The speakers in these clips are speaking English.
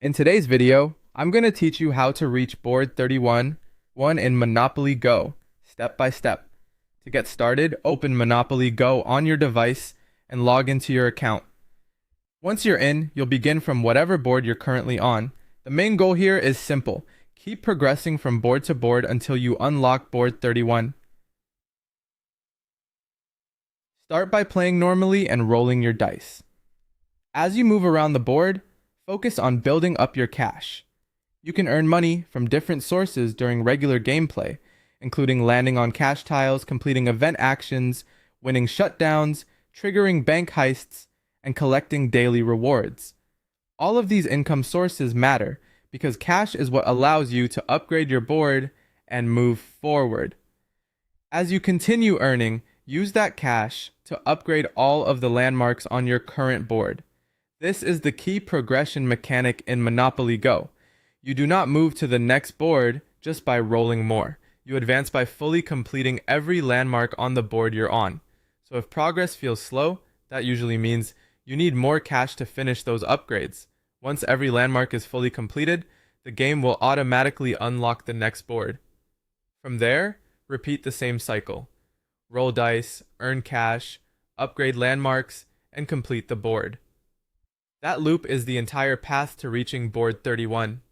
In today's video, I'm going to teach you how to reach board 31 in Monopoly Go, step by step. To get started, open Monopoly Go on your device and log into your account. Once you're in, you'll begin from whatever board you're currently on. The main goal here is simple. Keep progressing from board to board until you unlock board 31. Start by playing normally and rolling your dice. As you move around the board, focus on building up your cash. You can earn money from different sources during regular gameplay, including landing on cash tiles, completing event actions, winning shutdowns, triggering bank heists, and collecting daily rewards. All of these income sources matter because cash is what allows you to upgrade your board and move forward. As you continue earning, use that cash to upgrade all of the landmarks on your current board. This is the key progression mechanic in Monopoly Go. You do not move to the next board just by rolling more. You advance by fully completing every landmark on the board you're on. So if progress feels slow, that usually means you need more cash to finish those upgrades. Once every landmark is fully completed, the game will automatically unlock the next board. From there, repeat the same cycle. Roll dice, earn cash, upgrade landmarks, and complete the board. That loop is the entire path to reaching board 31.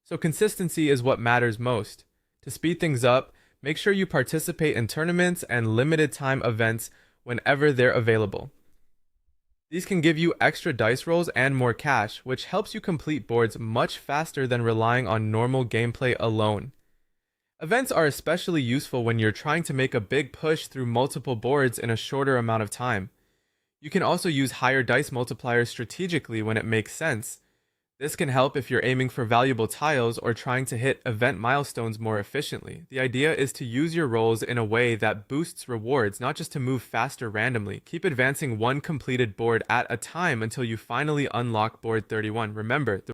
So consistency is what matters most. To speed things up, make sure you participate in tournaments and limited time events whenever they're available. These can give you extra dice rolls and more cash, which helps you complete boards much faster than relying on normal gameplay alone. Events are especially useful when you're trying to make a big push through multiple boards in a shorter amount of time. You can also use higher dice multipliers strategically when it makes sense. This can help if you're aiming for valuable tiles or trying to hit event milestones more efficiently. The idea is to use your rolls in a way that boosts rewards, not just to move faster randomly. Keep advancing one completed board at a time until you finally unlock board 31. Remember, the